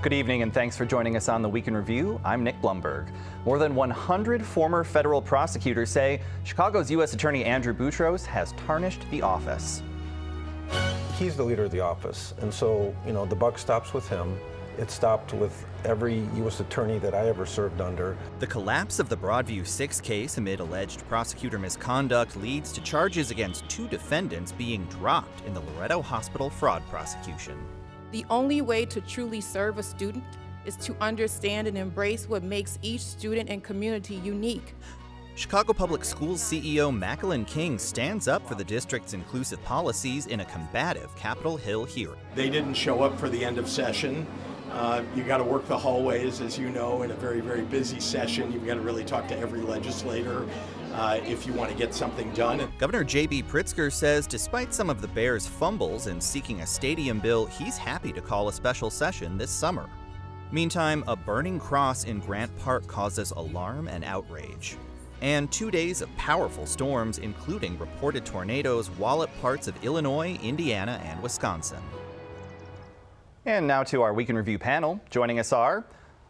Good evening and thanks for joining us on the Week in Review. I'm Nick Blumberg. More than 100 former federal prosecutors say Chicago's U.S. Attorney Andrew Boutros has tarnished the office. He's the leader of the office, and so, the buck stops with him. It stopped with every U.S. attorney that I ever served under. The collapse of the Broadview 6 case amid alleged prosecutor misconduct leads to charges against 2 defendants being dropped in the Loretto Hospital fraud prosecution. The only way to truly serve a student is to understand and embrace what makes each student and community unique. Chicago Public Schools CEO Macalyn King stands up for the district's inclusive policies in a combative Capitol Hill hearing. They didn't show up for the end of session. You got to work the hallways, as you know, in a very, very busy session. You've got to really talk to every legislator if you want to get something done. Governor J.B. Pritzker says despite some of the Bears' fumbles in seeking a stadium bill, he's happy to call a special session this summer. Meantime, a burning cross in Grant Park causes alarm and outrage. And 2 days of powerful storms, including reported tornadoes, wallop parts of Illinois, Indiana, and Wisconsin. And now to our Week in Review panel. Joining us are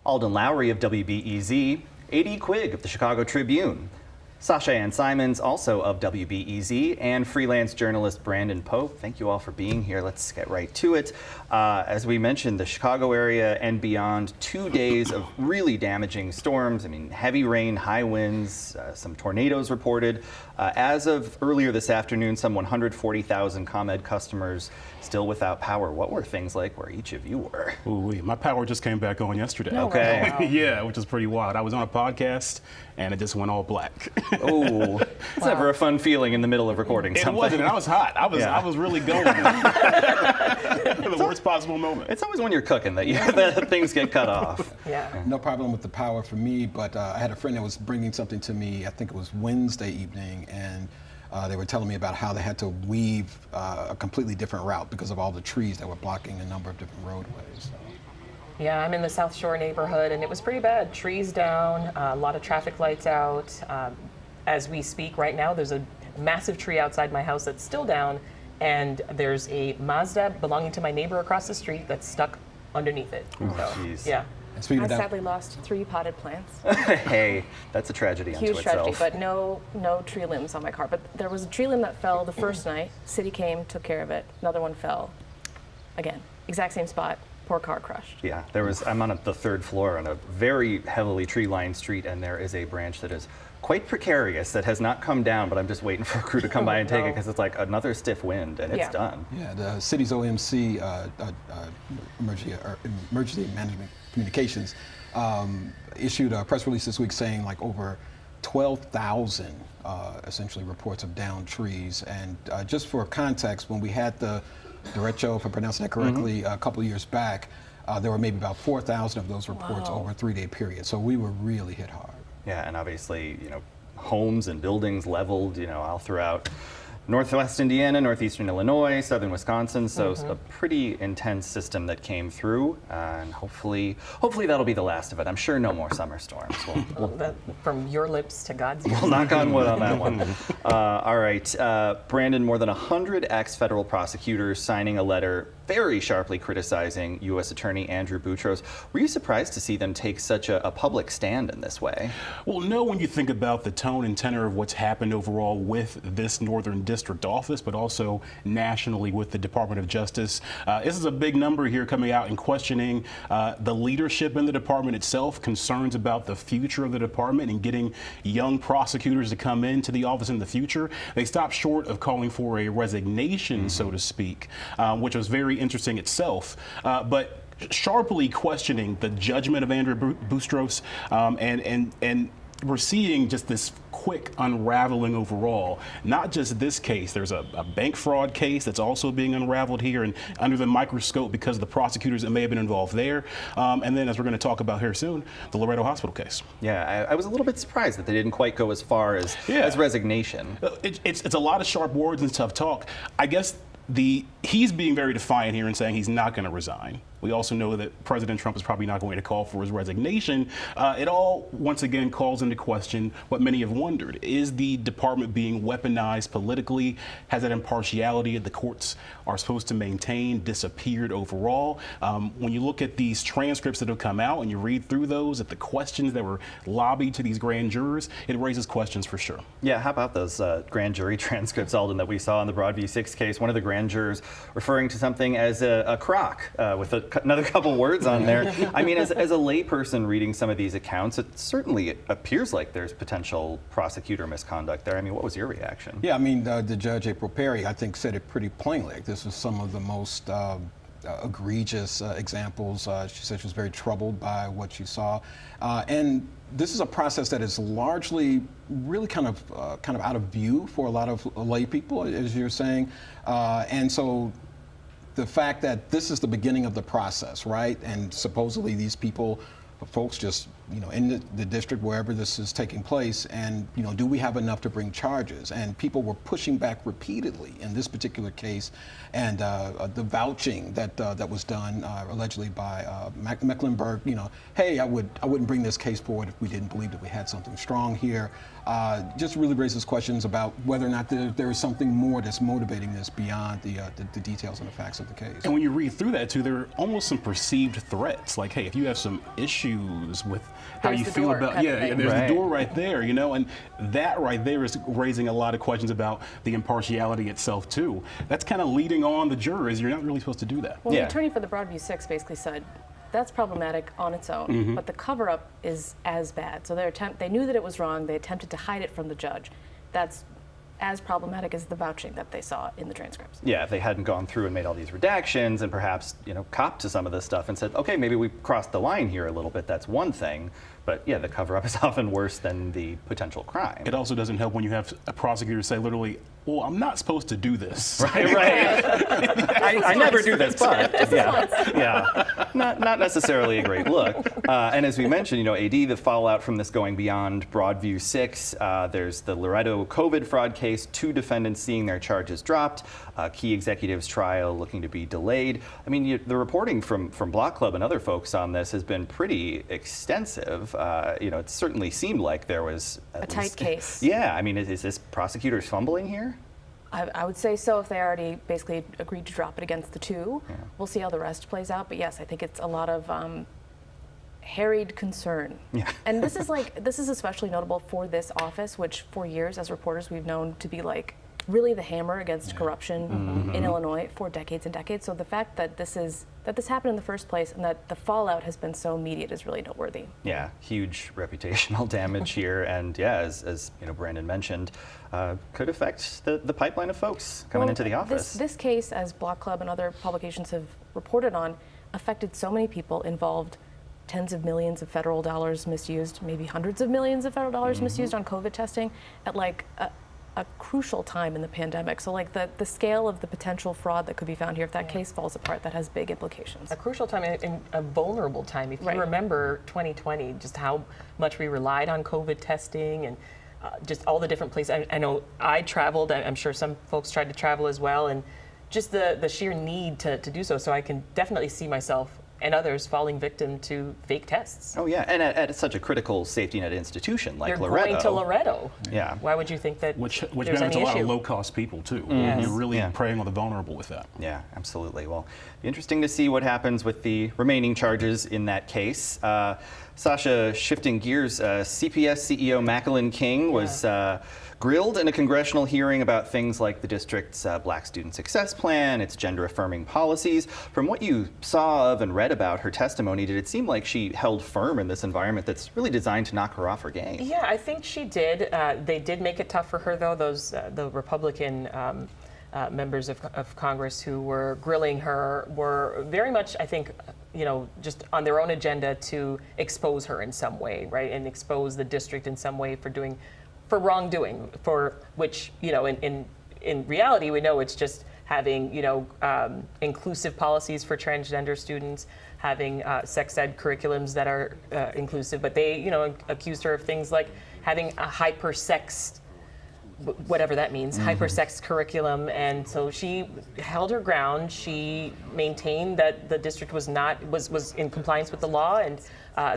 Alden Lowry of WBEZ, A.D. Quigg of the Chicago Tribune, Sasha Ann Simons, also of WBEZ, and freelance journalist Brandon Pope. Thank you all for being here. Let's get right to it. As we mentioned, the Chicago area and beyond, 2 days of really damaging storms. Heavy rain, high winds, some tornadoes reported. As of earlier this afternoon, some 140,000 ComEd customers still without power. What were things like where each of you were? Ooh, my power just came back on yesterday. Okay. Wow. Yeah, which is pretty wild. I was on a podcast and it just went all black. Oh, it's never a fun feeling in the middle of recording something. It wasn't. I was hot. I was really going. The worst possible moment. It's always when you're cooking that things get cut off. Yeah. No problem with the power for me, but I had a friend that was bringing something to me, I think it was Wednesday evening, and they were telling me about how they had to weave a completely different route because of all the trees that were blocking a number of different roadways. So. Yeah, I'm in the South Shore neighborhood, and it was pretty bad. Trees down, a lot of traffic lights out. As we speak right now, there's a massive tree outside my house that's still down, and there's a Mazda belonging to my neighbor across the street that's stuck underneath it. Jeez. Yeah. I sadly lost 3 potted plants. Hey, that's a tragedy unto Huge itself. tragedy, but no tree limbs on my car. But there was a tree limb that fell the first night. City came, took care of it. Another one fell. Again, exact same spot. Poor car crushed. Yeah, I'm on the 3rd floor on a very heavily tree-lined street, and there is a branch that is quite precarious that has not come down, but I'm just waiting for a crew to come by and take it because it's like another stiff wind, and it's done. Yeah, the city's OMC, Emergency Management Communications, issued a press release this week saying like over 12,000 essentially reports of downed trees. And just for context, when we had the derecho, if I pronounced that correctly, a couple of years back, there were maybe about 4,000 of those reports over a 3-day period. So we were really hit hard. Yeah, and obviously, homes and buildings leveled, all throughout Northwest Indiana, Northeastern Illinois, Southern Wisconsin. So a pretty intense system that came through, and hopefully that'll be the last of it. I'm sure no more summer storms. From your lips to God's ears. We'll knock on wood on that one. All right, Brandon, more than 100 ex-federal prosecutors signing a letter very sharply criticizing U.S. Attorney Andrew Boutros. Were you surprised to see them take such a public stand in this way? Well, no, when you think about the tone and tenor of what's happened overall with this Northern District office, but also nationally with the Department of Justice. This is a big number here coming out and questioning the leadership in the department itself, concerns about the future of the department and getting young prosecutors to come into the office in the future. They stopped short of calling for a resignation, so to speak, which was very interesting itself, but sharply questioning the judgment of Andrew Boutros, and we're seeing just this quick unraveling overall. Not just this case, there's a bank fraud case that's also being unraveled here and under the microscope because of the prosecutors that may have been involved there. And then, as we're going to talk about here soon, the Loretto Hospital case. Yeah, I was a little bit surprised that they didn't quite go as far as resignation. It's a lot of sharp words and tough talk. I guess he's being very defiant here and saying he's not going to resign. We also know that President Trump is probably not going to call for his resignation. It all, once again, calls into question what many have wondered. Is the department being weaponized politically? Has that impartiality that the courts are supposed to maintain disappeared overall? When you look at these transcripts that have come out and you read through those, at the questions that were lobbied to these grand jurors, it raises questions for sure. Yeah, how about those grand jury transcripts, Alden, that we saw in the Broadview 6 case? One of the grand jurors referring to something as a crock with another couple words on there. I mean, as a layperson reading some of these accounts, it certainly appears like there's potential prosecutor misconduct there. I mean, what was your reaction? Yeah, I mean, the judge, April Perry, I think said it pretty plainly. This was some of the most egregious examples. She said she was very troubled by what she saw. And this is a process that is largely really kind of out of view for a lot of lay people, as you're saying. And so the fact that this is the beginning of the process, right? And supposedly these folks just, in the district, wherever this is taking place, and, do we have enough to bring charges? And people were pushing back repeatedly in this particular case, and the vouching that was done allegedly by Mecklenburg, hey, I wouldn't bring this case forward if we didn't believe that we had something strong here. Just really raises questions about whether or not there is something more that's motivating this beyond the details and the facts of the case. And when you read through that too, there are almost some perceived threats, like, hey, if you have some issues with how you feel about, there's the door right there, and that right there is raising a lot of questions about the impartiality itself too. That's kind of leading on the jurors. You're not really supposed to do that. Well, the attorney for the Broadview 6 basically said that's problematic on its own, but the cover-up is as bad. So they knew that it was wrong. They attempted to hide it from the judge. That's as problematic as the vouching that they saw in the transcripts. Yeah, if they hadn't gone through and made all these redactions and perhaps, copped to some of this stuff and said, okay, maybe we crossed the line here a little bit, that's one thing. But yeah, the cover-up is often worse than the potential crime. It also doesn't help when you have a prosecutor say literally, well, I'm not supposed to do this. Right. I never do this, but not necessarily a great look. And as we mentioned, AD, the fallout from this going beyond Broadview 6, there's the Loretto COVID fraud case, 2 defendants seeing their charges dropped, key executives trial looking to be delayed. I mean, the reporting from Block Club and other folks on this has been pretty extensive. It certainly seemed like there was a tight case. Yeah, I mean, is this prosecutors fumbling here? I would say so if they already basically agreed to drop it against the 2. Yeah. We'll see how the rest plays out. But yes, I think it's a lot of harried concern. Yeah. And this is especially notable for this office, which for years as reporters we've known to be like really the hammer against corruption in Illinois for decades and decades. So the fact that this happened in the first place and that the fallout has been so immediate is really noteworthy. Yeah, huge reputational damage here, and yeah, as Brandon mentioned, could affect the pipeline of folks coming into the office. This case, as Block Club and other publications have reported on, affected so many people involved. Tens of millions of federal dollars misused, maybe hundreds of millions of federal dollars misused on COVID testing at like a crucial time in the pandemic. So like the scale of the potential fraud that could be found here, if that case falls apart, that has big implications. A crucial time and a vulnerable time. If you remember 2020, just how much we relied on COVID testing and just all the different places. I know I traveled, I'm sure some folks tried to travel as well, and just the sheer need to do so. So I can definitely see myself and others falling victim to fake tests. Oh yeah, and at such a critical safety net institution like You're Loretto. Going to Loretto. Yeah. Why would you think that Which there's benefits any a lot issue? of low-cost people too. Yes. You're really preying on the vulnerable with that. Yeah, absolutely. Well, be interesting to see what happens with the remaining charges in that case. Sasha, shifting gears, CPS CEO Macklin King was grilled in a congressional hearing about things like the district's Black Student Success Plan, its gender-affirming policies. From what you saw of and read about her testimony, did it seem like she held firm in this environment that's really designed to knock her off her game? Yeah, I think she did. They did make it tough for her, though. Those the Republican members of Congress who were grilling her were very much, I think, just on their own agenda to expose her in some way, right, and expose the district in some way for wrongdoing, for which, in reality, we know it's just having, inclusive policies for transgender students, having sex ed curriculums that are inclusive, but they, accused her of things like having a hyper-sexed whatever that means, hypersex curriculum. And so she held her ground. She maintained that the district was in compliance with the law, and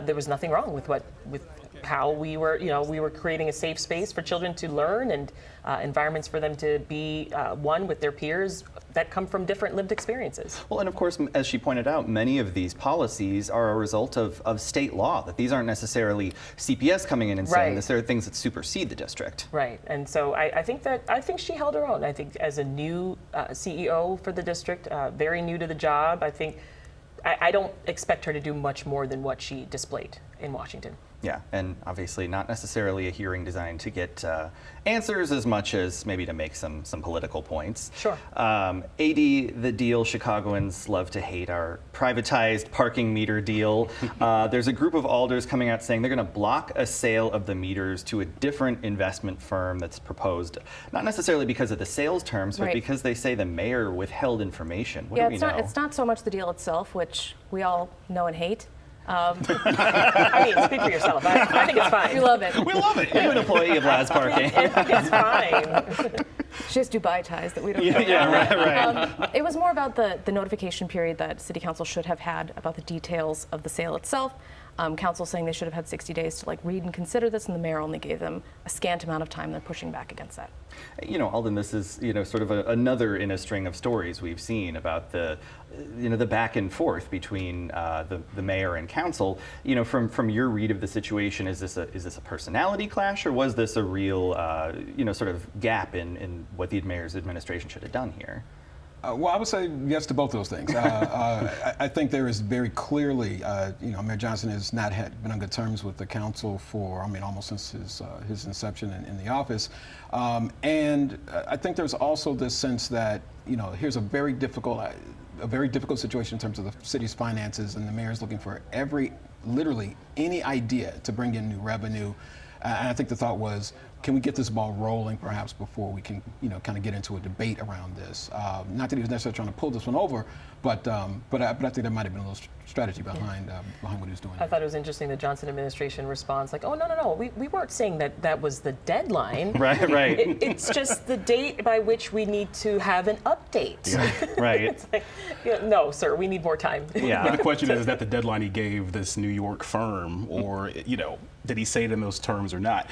there was nothing wrong with how we were creating a safe space for children to learn, and environments for them to be one with their peers that come from different lived experiences. Well, and of course, as she pointed out, many of these policies are a result of state law, that these aren't necessarily CPS coming in and saying this. There are things that supersede the district. Right, and so I think she held her own. I think as a new CEO for the district, very new to the job, I don't expect her to do much more than what she displayed in Washington. Yeah, and obviously not necessarily a hearing designed to get answers as much as maybe to make some political points. Sure. AD, the deal Chicagoans love to hate, our privatized parking meter deal. There's a group of alders coming out saying they're going to block a sale of the meters to a different investment firm that's proposed, not necessarily because of the sales terms, but because they say the mayor withheld information. What do we know? It's not so much the deal itself, which we all know and hate. I mean, speak for yourself. I think it's fine. We love it. We love it. You're an employee of Laz Parking. It's fine. She has Dubai ties that we don't know. Right. It was more about the notification period that City Council should have had about the details of the sale itself. Council saying they should have had 60 days to read and consider this, and the mayor only gave them a scant amount of time. They're pushing back against that. Alden, this is sort of another in a string of stories we've seen about the back and forth between the mayor and council. From your read of the situation, is this a personality clash, or was this a real sort of gap in what the mayor's administration should have done here? Well, I would say yes to both those things. I think there is very clearly, Mayor Johnson has not been on good terms with the council for, almost since his inception in the office. And I think there's also this sense that, here's a very difficult situation in terms of the city's finances, and the mayor's looking for literally any idea to bring in new revenue. And I think the thought was, can we get this ball rolling perhaps before we can, kind of get into a debate around this? Not that he was necessarily trying to pull this one over, but I think there might have been a little strategy behind what he was doing. I thought it was interesting the Johnson administration response, like, oh, no, we weren't saying that was the deadline. Right. It's just the date by which we need to have an update. Yeah, right. It's like, no, sir, we need more time. Yeah. But the question is that the deadline he gave this New York firm, or, did he say it in those terms or not?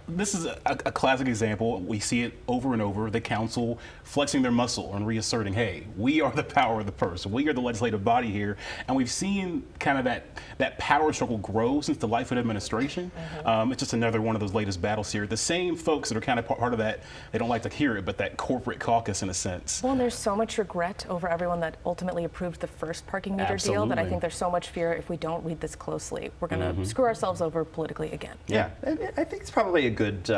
This is a classic example. We see it over and over. The council flexing their muscle and reasserting, hey, we are the power of the purse. We are the legislative body here. And we've seen kind of that power struggle grow since the Lightfoot administration. It's just another one of those latest battles here. The same folks that are kind of part of that, they don't like to hear it, but that corporate caucus in a sense. Well, and there's so much regret over everyone that ultimately approved the first parking meter deal that I think there's so much fear if we don't read this closely, we're going to screw ourselves over politically again. Yeah, I think it's probably a good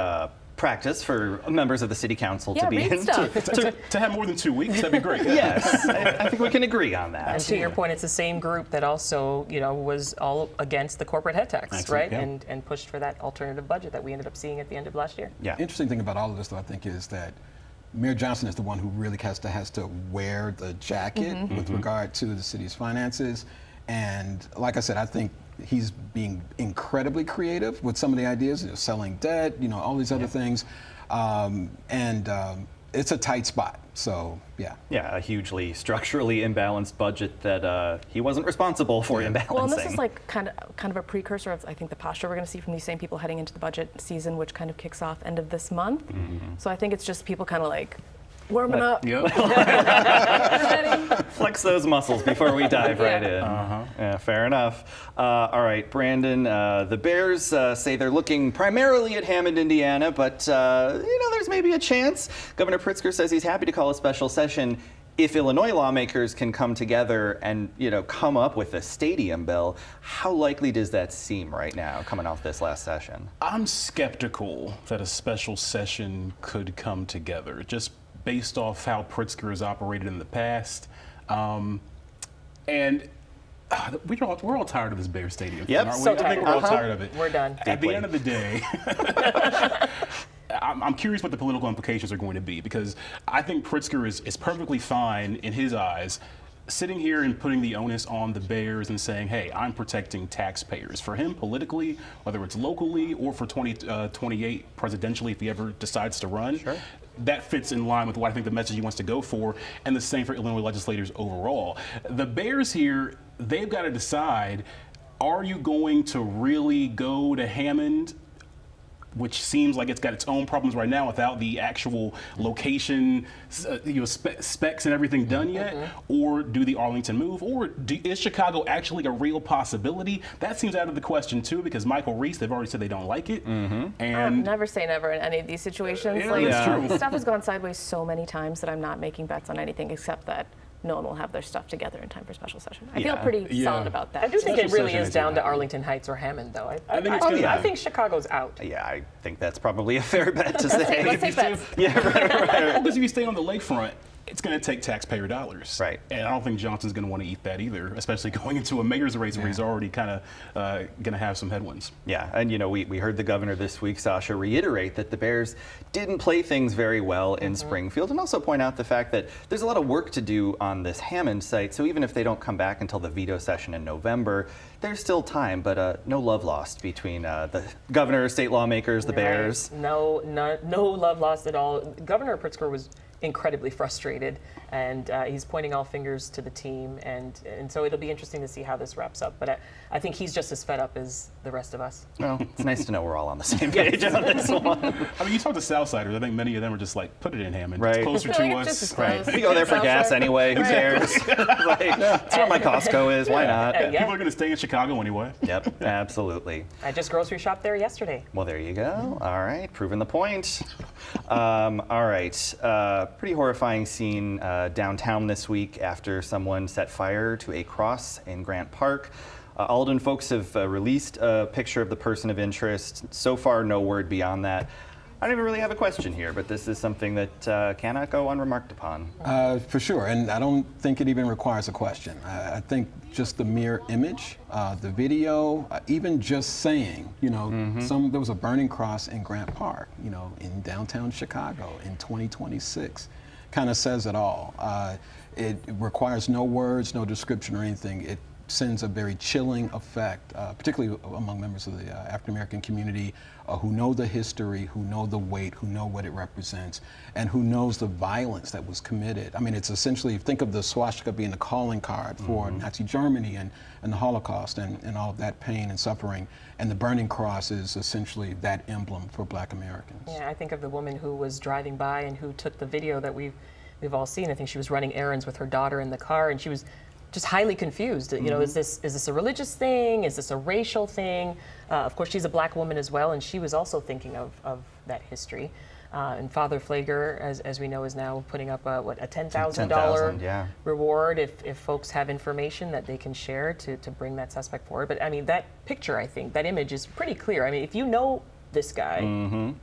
practice for members of the city council to be in. To have more than 2 weeks, that'd be great. Yes, I think we can agree on that. And to your point, it's the same group that also, was all against the corporate head tax, right? Yeah. And pushed for that alternative budget that we ended up seeing at the end of last year. Yeah. Interesting thing about all of this, though, I think, is that Mayor Johnson is the one who really has to wear the jacket with regard to the city's finances. And like I said, I think he's being incredibly creative with some of the ideas, selling debt, all these other things. It's a tight spot. So, yeah. Yeah, a hugely structurally imbalanced budget that he wasn't responsible for imbalancing. Well, and this is like kind of a precursor of, I think, the posture we're going to see from these same people heading into the budget season, which kind of kicks off end of this month. So I think it's just people kind of warming up. Yep. Flex those muscles before we dive right in. Yeah, fair enough. All right, Brandon, the Bears say they're looking primarily at Hammond, Indiana, but there's maybe a chance. Governor Pritzker says he's happy to call a special session if Illinois lawmakers can come together and come up with a stadium bill. How likely does that seem right now, coming off this last session? I'm skeptical that a special session could come together, just based off how Pritzker has operated in the past. And we're all tired of this Bears Stadium. Yep. Aren't we? So I think we're all tired of it. We're done. At the end of the day, I'm curious what the political implications are going to be, because I think Pritzker is perfectly fine in his eyes sitting here and putting the onus on the Bears and saying, hey, I'm protecting taxpayers. For him politically, whether it's locally or for 2028 presidentially, if he ever decides to run, that fits in line with what I think the message he wants to go for, and the same for Illinois legislators overall. The Bears here, they've got to decide, are you going to really go to Hammond, which seems like it's got its own problems right now without the actual location, specs and everything done yet? Or do the Arlington move? Or is Chicago actually a real possibility? That seems out of the question too, because Michael Reese, they've already said they don't like it. And never say never in any of these situations. Yeah, that's true. Stuff has gone sideways so many times that I'm not making bets on anything except that no one will have their stuff together in time for special session. I feel pretty solid about that. I do think it Special really session is is down to happening. Arlington Heights or Hammond, though. I think it's gonna I think Chicago's out. Yeah, I think that's probably a fair bet to say. Let's take bets. Yeah, right. Because if you stay on the lakefront, it's going to take taxpayer dollars. Right. And I don't think Johnson's going to want to eat that either, especially going into a mayor's race where he's already kind of going to have some headwinds. Yeah, and we heard the governor this week, Sasha, reiterate that the Bears didn't play things very well in Springfield, and also point out the fact that there's a lot of work to do on this Hammond site, so even if they don't come back until the veto session in November, there's still time, but no love lost between the governor, state lawmakers, the Bears. No love lost at all. Governor Pritzker was incredibly frustrated, and he's pointing all fingers to the team, and so it'll be interesting to see how this wraps up. But I think he's just as fed up as the rest of us. Well, it's nice to know we're all on the same page on this one. I mean, you talk to Southsiders, I think many of them are just like, put it in Hammond. Right. It's closer I feel to like it's us. just as close. We go there for gas anyway, who cares? Like, that's where my Costco is, why not? Yeah. People are going to stay in Chicago anyway. Yep, absolutely. I just grocery shopped there yesterday. Well, there you go. All right, proving the point. All right, pretty horrifying scene downtown this week after someone set fire to a cross in Grant Park. Alden folks have released a picture of the person of interest. So far, no word beyond that. I don't even really have a question here, but this is something that cannot go unremarked upon. For sure, and I don't think it even requires a question. I think just the mere image, the video, even just saying, there was a burning cross in Grant Park, in downtown Chicago in 2026, kind of says it all. It requires no words, no description or anything. It sends a very chilling effect, particularly among members of the African American community who know the history, who know the weight, who know what it represents, and who knows the violence that was committed. I mean, it's essentially, think of the swastika being the calling card for Nazi Germany and the Holocaust and all of that pain and suffering, and the burning cross is essentially that emblem for Black Americans. Yeah, I think of the woman who was driving by and who took the video that we've all seen. I think she was running errands with her daughter in the car, and she was just highly confused. Is this a religious thing? Is this a racial thing? Of course, she's a Black woman as well, and she was also thinking of that history. And Father Pfleger, as we know, is now putting up a $10,000 reward if folks have information that they can share to bring that suspect forward. But I mean, that picture, I think, that image is pretty clear. I mean, if you know this guy,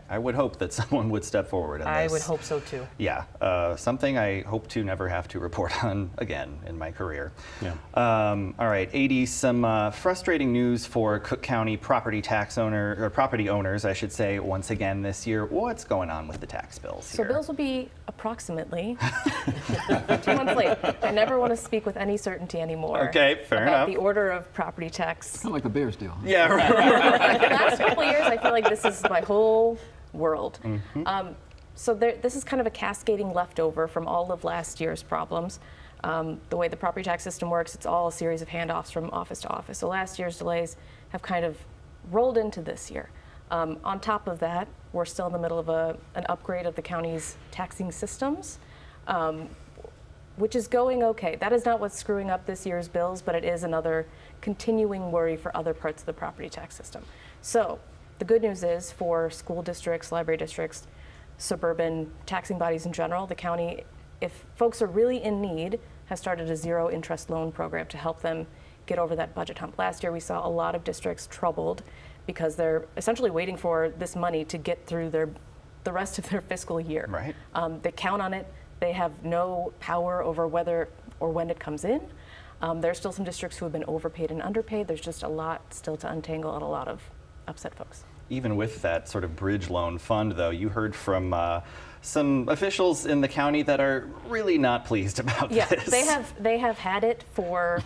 I would hope that someone would step forward on this. I would hope so too. Yeah, something I hope to never have to report on again in my career. Yeah. All right, AD, some frustrating news for Cook County property owners, I should say, once again this year. What's going on with the tax bills here? So bills will be approximately 2 months late. I never want to speak with any certainty anymore. Okay, fair about enough. the order of property tax. Kind of like the Bears deal. Yeah, right. The last couple of years, I feel like this is my whole world. So this is kind of a cascading leftover from all of last year's problems. The way the property tax system works, it's all a series of handoffs from office to office. So last year's delays have kind of rolled into this year. On top of that, we're still in the middle of an upgrade of the county's taxing systems, which is going okay. That is not what's screwing up this year's bills, but it is another continuing worry for other parts of the property tax system. So the good news is for school districts, library districts, suburban taxing bodies in general, the county, if folks are really in need, has started a zero interest loan program to help them get over that budget hump. Last year we saw a lot of districts troubled because they're essentially waiting for this money to get through the rest of their fiscal year. Right. They count on it. They have no power over whether or when it comes in. There are still some districts who have been overpaid and underpaid. There's just a lot still to untangle and a lot of upset folks. even with that sort of bridge loan fund, though, you heard from some officials in the county that are really not pleased about Yeah, this. they have had it for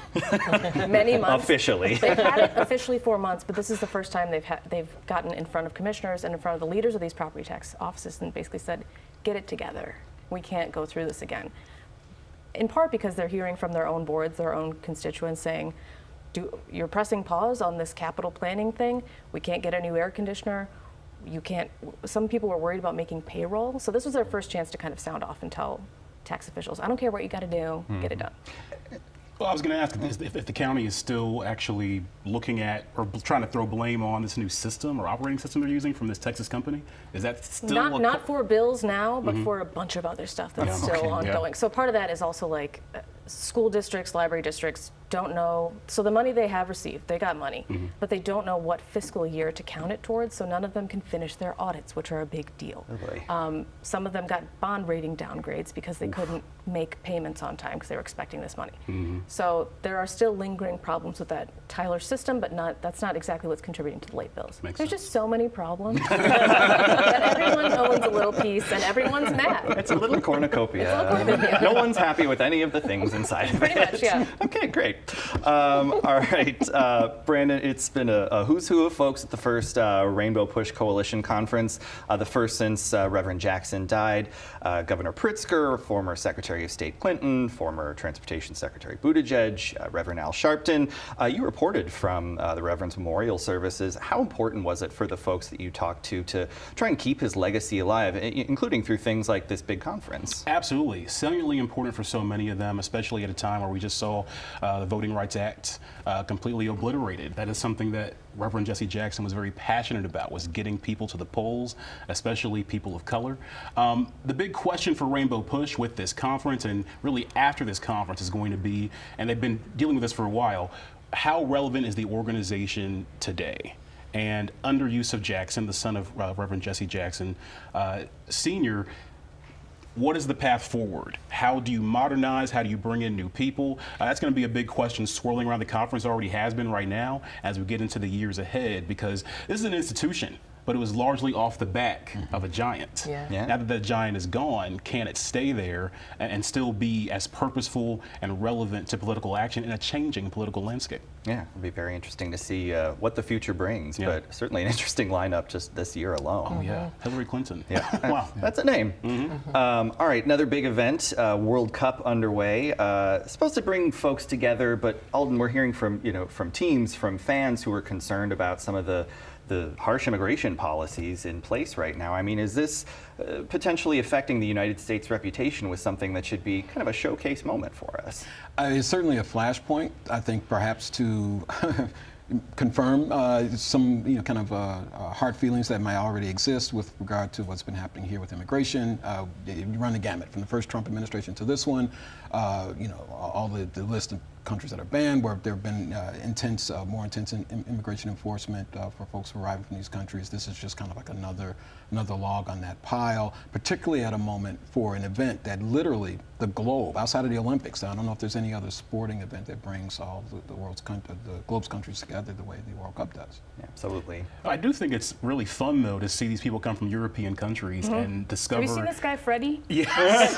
many months. Officially. They've had it officially 4 months, but this is the first time they've gotten in front of commissioners and in front of the leaders of these property tax offices and basically said, get it together. We can't go through this again. In part because they're hearing from their own boards, their own constituents saying, you're pressing pause on this capital planning thing. We can't get a new air conditioner. You can't, some people were worried about making payroll. So this was their first chance to kind of sound off and tell tax officials, I don't care what you got to do, get it done. Well, I was going to ask if the county is still actually looking at or trying to throw blame on this new system or operating system they're using from this Texas company. Is that still not for bills now, but for a bunch of other stuff that's still ongoing. So part of that is also like school districts, library districts don't know. So the money they have received, they got money, but they don't know what fiscal year to count it towards. So none of them can finish their audits, which are a big deal. Some of them got bond rating downgrades because they couldn't make payments on time because they were expecting this money. So there are still lingering problems with that Tyler system, but that's not exactly what's contributing to the late bills. There's just so many problems that everyone owns a little piece and everyone's mad. It's a little cornucopia. No one's happy with any of the things inside of it. Pretty much, yeah. Okay, great. All right, Brandon, it's been a who's who of folks at the first Rainbow Push Coalition Conference, the first since Reverend Jackson died. Governor Pritzker, former Secretary of State Clinton, former Transportation Secretary Buttigieg, Reverend Al Sharpton. You reported from the Reverend's memorial services. How important was it for the folks that you talked to try and keep his legacy alive, including through things like this big conference? Absolutely. Salient important for so many of them, especially at a time where we just saw the Voting Rights Act completely obliterated. That is something that Reverend Jesse Jackson was very passionate about, was getting people to the polls, especially people of color. The big question for Rainbow Push with this conference and really after this conference is going to be, and they've been dealing with this for a while, how relevant is the organization today? And under Yusuf Jackson, the son of Reverend Jesse Jackson Sr., what is the path forward? How do you modernize? How do you bring in new people? That's going to be a big question swirling around the conference, already has been right now, as we get into the years ahead, because this is an institution, but it was largely off the back of a giant. Now that that giant is gone, can it stay there and still be as purposeful and relevant to political action in a changing political landscape? Yeah, it'll be very interesting to see what the future brings, but certainly an interesting lineup just this year alone. Oh yeah, Hillary Clinton. Yeah, wow, that's a name. All right, another big event, World Cup underway. Supposed to bring folks together, but Alden, we're hearing from from teams, from fans who are concerned about some of the harsh immigration policies in place right now. I mean, is this potentially affecting the United States' reputation with something that should be kind of a showcase moment for us? It's certainly a flashpoint, I think, perhaps to confirm some kind of hard feelings that might already exist with regard to what's been happening here with immigration. You run the gamut from the first Trump administration to this one. All the list of countries that are banned, where there have been more intense immigration enforcement for folks arriving from these countries. This is just kind of like another log on that pile, particularly at a moment for an event that literally the globe, outside of the Olympics, I don't know if there's any other sporting event that brings all the globe's countries together the way the World Cup does. Yeah, absolutely. I do think it's really fun, though, to see these people come from European countries and discover. Have you seen this guy, Freddie? Yes.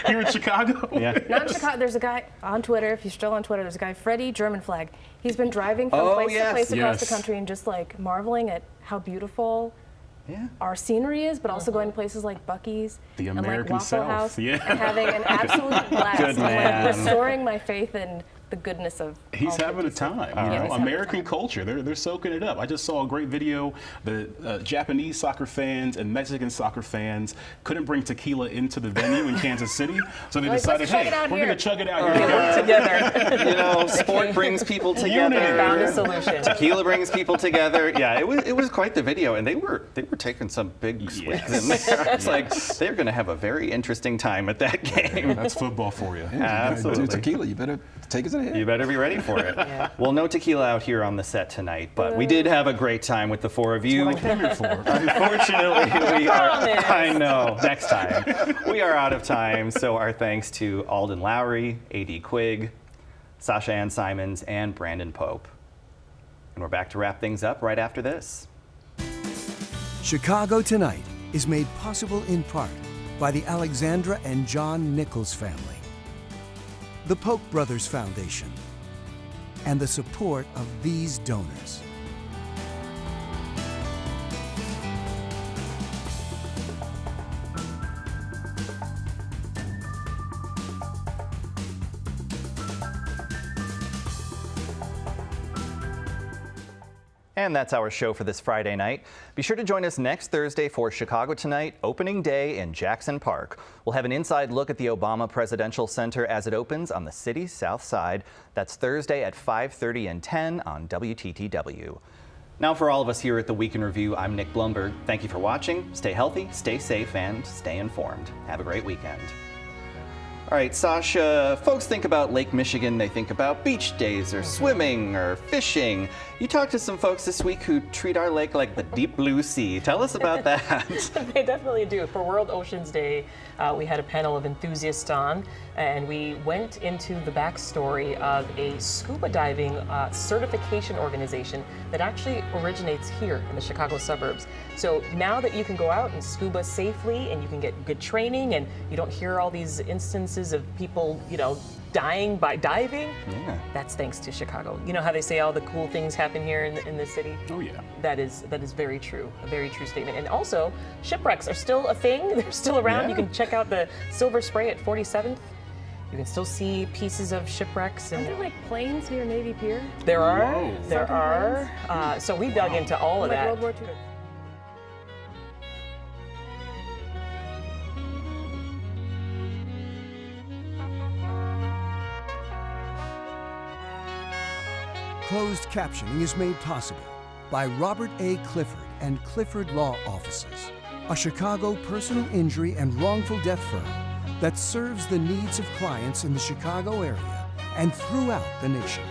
Here in Chicago? Yeah. Not in Chicago. There's a guy on Twitter, if you're still on Twitter, there's a guy, Freddie, German flag. He's been driving from place to place across the country and just like marveling at how beautiful our scenery is, but also going to places like Buc-ee's the and American like Waffle South. House and having an absolute blast and like restoring my faith in the goodness of He's having a time. American culture, they're soaking it up. I just saw a great video. The Japanese soccer fans and Mexican soccer fans couldn't bring tequila into the venue in Kansas City, so they decided, hey, we're going to chug it out here together. Sport brings people together. They found a solution. Tequila brings people together. Yeah, it was quite the video, and they were taking some big swigs in there. It's like they're going to have a very interesting time at that game. That's football for you. Absolutely. Do tequila, you better take us ahead. You better be ready for it. Well, no tequila out here on the set tonight, but we did have a great time with the four of you. That's what I came here for. Unfortunately, we are. I know. Next time, we are out of time. So our thanks to Alden Lowry, A.D. Quigg, Sasha Ann Simons, and Brandon Pope. And we're back to wrap things up right after this. Chicago Tonight is made possible in part by the Alexandra and John Nichols family, the Polk Brothers Foundation, and the support of these donors. And that's our show for this Friday night. Be sure to join us next Thursday for Chicago Tonight, opening day in Jackson Park. We'll have an inside look at the Obama Presidential Center as it opens on the city's south side. That's Thursday at 5:30 and 10 on WTTW. Now for all of us here at the Week in Review, I'm Nick Blumberg. Thank you for watching. Stay healthy, stay safe, and stay informed. Have a great weekend. All right, Sasha, folks think about Lake Michigan, they think about beach days or swimming or fishing. You talked to some folks this week who treat our lake like the deep blue sea. Tell us about that. They definitely do. For World Oceans Day, we had a panel of enthusiasts on, and we went into the backstory of a scuba diving certification organization that actually originates here in the Chicago suburbs. So now that you can go out and scuba safely and you can get good training and you don't hear all these instances of people, dying by diving, that's thanks to Chicago. You know how they say all the cool things happen here in the city? Oh yeah. That is very true, a very true statement. And also, shipwrecks are still a thing. They're still around. Yeah. You can check out the Silver Spray at 47th. You can still see pieces of shipwrecks. Are And there like planes near Navy Pier? there are, Whoa. there are. So we dug into all of Like that. World War II? Closed captioning is made possible by Robert A. Clifford and Clifford Law Offices, a Chicago personal injury and wrongful death firm that serves the needs of clients in the Chicago area and throughout the nation.